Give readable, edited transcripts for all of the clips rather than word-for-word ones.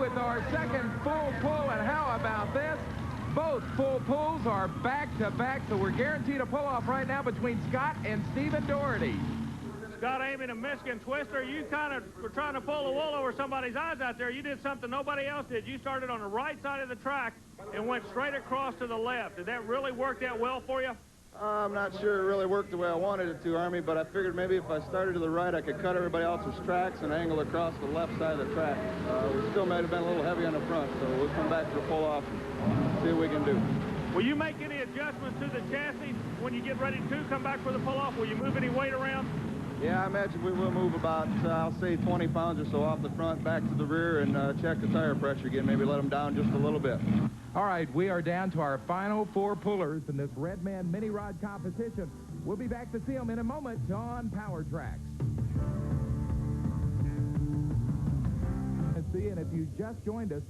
with our second full pull, and how about this? Both full pulls are back-to-back, so we're guaranteed a pull-off right now between Scott and Stephen Doherty. Scott Amy, the Michigan Twister, you kind of were trying to pull the wool over somebody's eyes out there. You did something nobody else did. You started on the right side of the track and went straight across to the left. Did that really work out well for you? I'm not sure it really worked the way I wanted it to, Army, but I figured maybe if I started to the right, I could cut everybody else's tracks and angle across the left side of the track. We still may have been a little heavy on the front, so we'll come back for a pull-off and see what we can do. Will you make any adjustments to the chassis when you get ready to come back for the pull-off? Will you move any weight around? Yeah, I imagine we will move about, I'll say 20 pounds or so off the front, back to the rear, and check the tire pressure again, maybe let them down just a little bit. All right, we are down to our final 4 pullers in this Redman mini rod competition. We'll be back to see them in a moment on Power Tracks. And if you just joined us,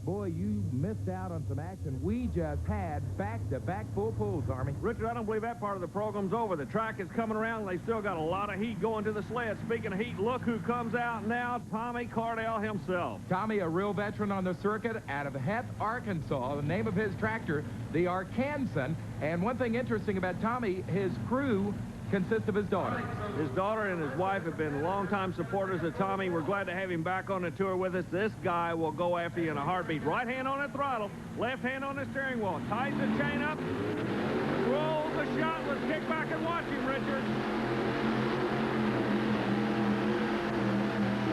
boy, you missed out on some action. We just had back-to-back full pulls, Army. Richard, I don't believe that part of the program's over. The track is coming around, and they still got a lot of heat going to the sled. Speaking of heat, look who comes out now, Tommy Cardell himself. Tommy, a real veteran on the circuit out of Heth, Arkansas. The name of his tractor, the Arkansan. And one thing interesting about Tommy, his crew consists of his daughter. His daughter and his wife have been longtime supporters of Tommy. We're glad to have him back on the tour with us. This guy will go after you in a heartbeat. Right hand on the throttle, left hand on the steering wheel. Ties the chain up, rolls the shot. Let's kick back and watch him, Richard.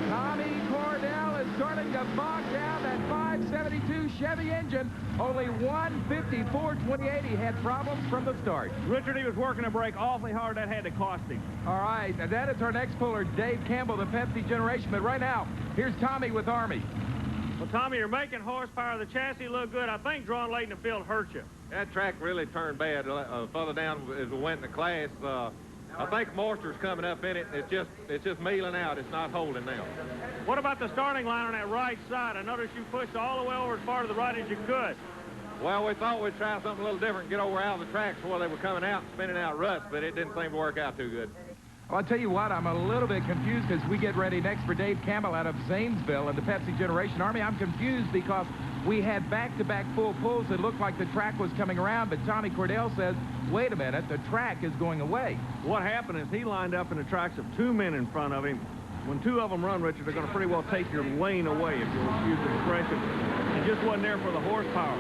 Tommy Cardell is starting to bog down that 572 Chevy engine. Only 154.28. He had problems from the start. Richard, he was working a brake awfully hard. That had to cost him. All right, and that is our next puller, Dave Campbell, the Pepsi generation. But right now, here's Tommy with Army. Well, Tommy, you're making horsepower. The chassis look good. I think drawing late in the field hurt you. That track really turned bad further down as we went in the class. I think moisture's coming up in it. It's just mealing out. It's not holding now. What about the starting line on that right side? I noticed you pushed all the way over as far to the right as you could. Well, we thought we'd try something a little different, get over out of the tracks before they were coming out, spinning out ruts, but it didn't seem to work out too good. Well, I'll tell you what, I'm a little bit confused as we get ready next for Dave Campbell out of Zanesville and the Pepsi Generation Army. I'm confused because we had back-to-back full pulls. It looked like the track was coming around, but Tommy Cardell says, wait a minute, the track is going away. What happened is he lined up in the tracks of 2 men in front of him. When 2 of them run, Richard, they're going to pretty well take your lane away, if you'll excuse the expression. He just wasn't there for the horsepower.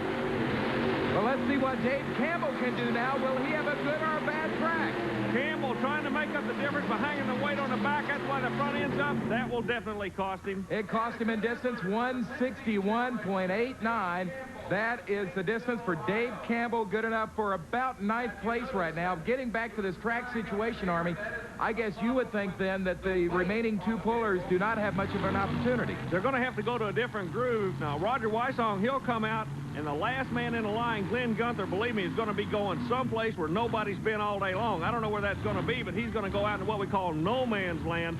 Well, let's see what Dave Campbell can do now. Will he have a good or a bad track? Campbell trying to make up the difference by hanging the weight on the back. That's why the front end's up. That will definitely cost him. It cost him in distance 161.89. That is the distance for Dave Campbell. Good enough for about 9th place right now. Getting back to this track situation, Army, I guess you would think then that the remaining 2 pullers do not have much of an opportunity. They're going to have to go to a different groove. Now, Roger Weissong, he'll come out, and the last man in the line, Glenn Gunther, believe me, is going to be going someplace where nobody's been all day long. I don't know where that's going to be, but he's going to go out into what we call no man's land.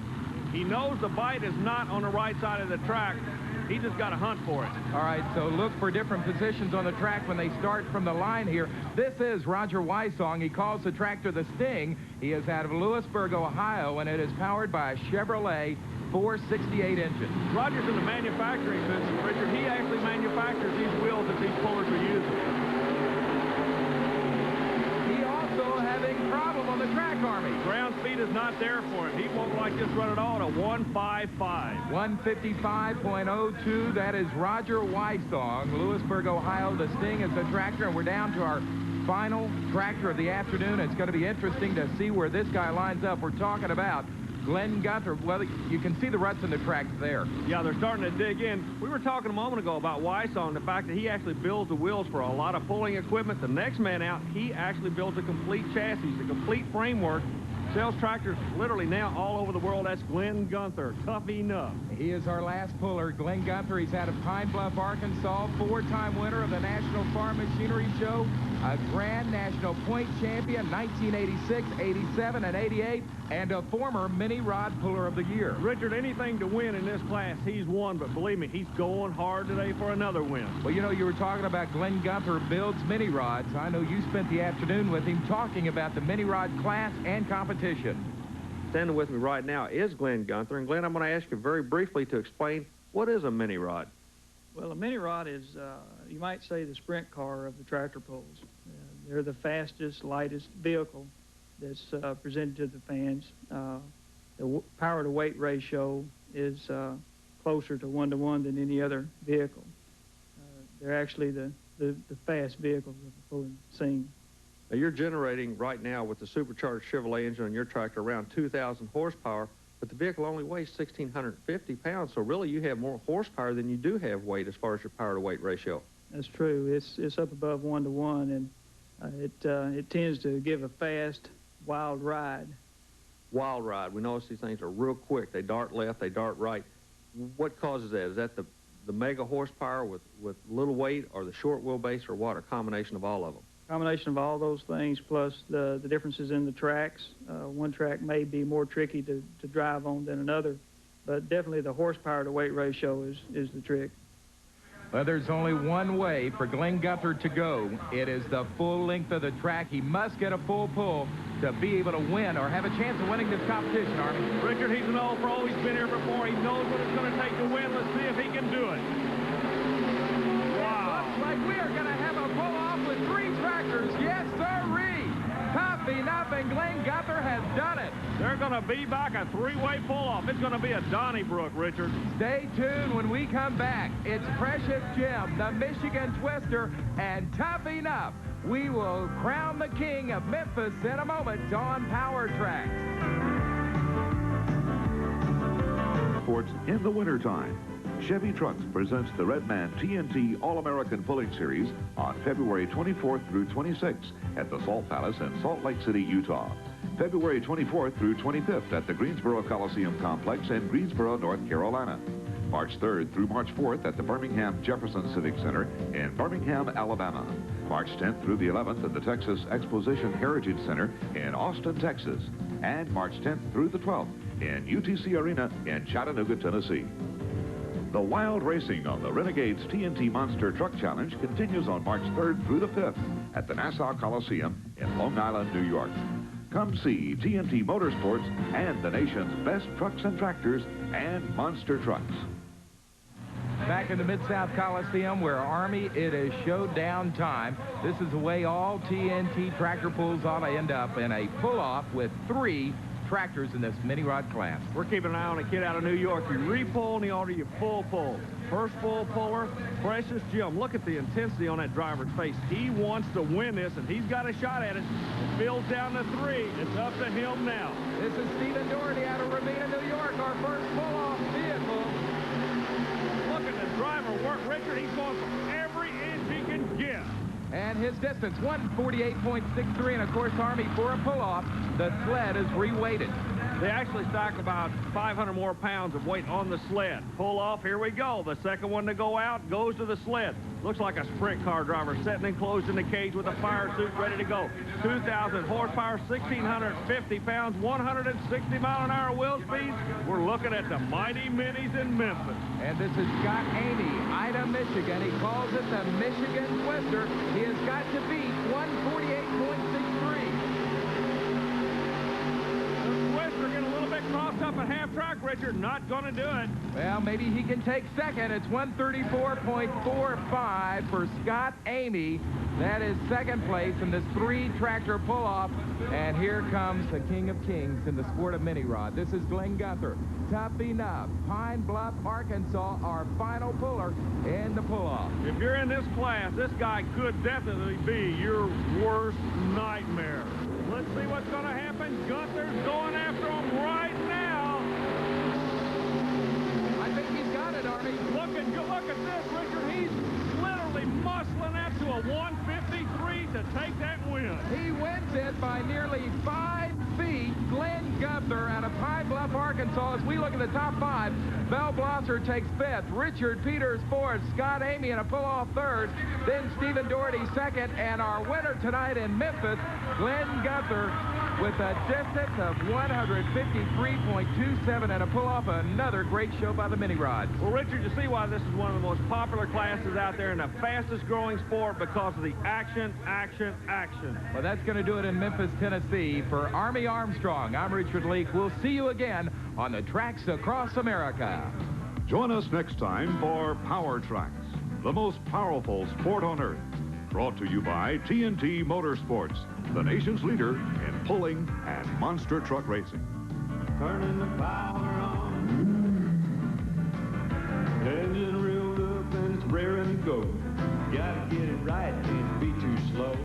He knows the bite is not on the right side of the track. He just got to hunt for it. All right, so look for different positions on the track when they start from the line here. This is Roger Weissong. He calls the tractor the Sting. He is out of Lewisburg, Ohio, and it is powered by a Chevrolet 468 engine. Roger's in the manufacturing business, Richard. He actually manufactures these wheels that these pullers are using. He also having a problem on the track, Army. Ground speed is not there for him. He won't like this run at all at a 155. 155.02. That is Roger Weissong, Lewisburg, Ohio. The Sting is the tractor, and we're down to our final tractor of the afternoon. It's going to be interesting to see where this guy lines up. We're talking about Glenn Gunther. Well, you can see the ruts in the track there. Yeah, they're starting to dig in. We were talking a moment ago about Weissong, the fact that he actually builds the wheels for a lot of pulling equipment. The next man out, he actually builds a complete chassis, a complete framework. Sells tractors literally now all over the world. That's Glenn Gunther. Tough enough. He is our last puller, Glenn Gunther. He's out of Pine Bluff, Arkansas, 4-time winner of the National Farm Machinery Show, a Grand National Point Champion, 1986, 87, and 88, and a former Mini Rod Puller of the Year. Richard, anything to win in this class, he's won, but believe me, he's going hard today for another win. Well, you know, you were talking about Glenn Gunther builds mini rods. I know you spent the afternoon with him talking about the mini rod class and competition. Standing with me right now is Glenn Gunther. And Glenn, I'm going to ask you very briefly to explain what is a mini rod. Well, a mini rod is, you might say, the sprint car of the tractor pulls. They're the fastest, lightest vehicle that's presented to the fans. The power-to-weight ratio is closer to 1-to-1 than any other vehicle. They're actually the fast vehicles of the pulling scene. Now, you're generating right now with the supercharged Chevrolet engine on your tractor around 2,000 horsepower, but the vehicle only weighs 1,650 pounds, so really you have more horsepower than you do have weight as far as your power-to-weight ratio. That's true. It's up above 1-to-1, and it tends to give a fast, wild ride. Wild ride. We notice these things are real quick. They dart left, they dart right. What causes that? Is that the mega horsepower with little weight, or the short wheelbase, or what, a combination of all of them? Combination of all those things, plus the differences in the tracks. One track may be more tricky to drive on than another, but definitely the horsepower to weight ratio is the trick. Well, there's only one way for Glenn Gunther to go. It is the full length of the track. He must get a full pull to be able to win or have a chance of winning this competition, Army. Richard, he's an old pro. He's been here before. He knows what it's going to take to win. Let's see if he can do it. Wow. It looks like we are going to have a pull-off with 3 tractors. Yes, sirree. Tough enough, and Glenn Gunther has done it. They're going to be back a 3-way pull-off. It's going to be a Donnybrook, Richard. Stay tuned when we come back. It's Precious Jim, the Michigan Twister, and Tough Enough. We will crown the king of Memphis in a moment on Power Tracks. Sports in the wintertime. Chevy Trucks presents the Redman TNT All-American Pulling Series on February 24th through 26th at the Salt Palace in Salt Lake City, Utah. February 24th through 25th at the Greensboro Coliseum Complex in Greensboro, North Carolina. March 3rd through March 4th at the Birmingham Jefferson Civic Center in Birmingham, Alabama. March 10th through the 11th at the Texas Exposition Heritage Center in Austin, Texas. And March 10th through the 12th in UTC Arena in Chattanooga, Tennessee. The wild racing on the Renegades TNT Monster Truck Challenge continues on March 3rd through the 5th at the Nassau Coliseum in Long Island, New York. Come see TNT Motorsports and the nation's best trucks and tractors and monster trucks. Back in the Mid-South Coliseum where Army, it is showdown time. This is the way all TNT tractor pulls ought to end up, in a pull-off with 3 tractors in this mini rod class. We're keeping an eye on a kid out of New York. You re-pull in the order, you full pull. First full puller, Precious Jim. Look at the intensity on that driver's face. He wants to win this, and he's got a shot at it. It builds down to 3. It's up to him now. This is Stephen Doherty out of Ravenna, New York, our first pull-off vehicle. Look at the driver work, Richard. He's going for every inch he can get. And his distance, 148.63, and of course, Army, for a pull-off, the sled is re-weighted. They actually stack about 500 more pounds of weight on the sled. Pull off, here we go. The second one to go out goes to the sled. Looks like a sprint car driver sitting enclosed in the cage with a fire suit ready to go. 2,000 horsepower, 1,650 pounds, 160-mile-an-hour wheel speeds. We're looking at the mighty minis in Memphis. And this is Scott Amy, Ida, Michigan. He calls it the Michigan Twister. He has got to beat 148.63. Twister getting a little bit crossed up at half track, Richard. Not going to do it. Well, maybe he can take second. It's 134.45 for Scott Amy. That is second place in this 3-tractor pull-off. And here comes the King of Kings in the sport of mini rod. This is Glenn Gunther. Tough Enough, Pine Bluff, Arkansas, our final puller in the pull-off. If you're in this class, this guy could definitely be your worst nightmare. Let's see what's going to happen. Gunther's going after him right now. I think he's got it, Arnie. Look at this, Richard. He's literally muscling that to a 153 to take that win. He wins it by nearly 5 feet. Glenn Gunther out of Pine Bluff, Arkansas. As we look at the top 5, Bell Blosser takes 5th. Richard Peters 4th. Scott Amy in a pull-off 3rd. Then Stephen Doherty 2nd. And our winner tonight in Memphis, Glenn Gunther, with a distance of 153.27 and a pull-off. Another great show by the mini rods. Well, Richard, you see why this is one of the most popular classes out there and the fastest growing sport, because of the action, action, action. Well, that's going to do it in Memphis, Tennessee. For Army Armstrong, I'm Richard Leek. We'll see you again on the tracks across America. Join us next time for Power Tracks, the most powerful sport on earth. Brought to you by TNT Motorsports, the nation's leader in pulling and monster truck racing. Turning the power on. Engine reeled up and it's raring to go. Gotta get it right, can't be too slow.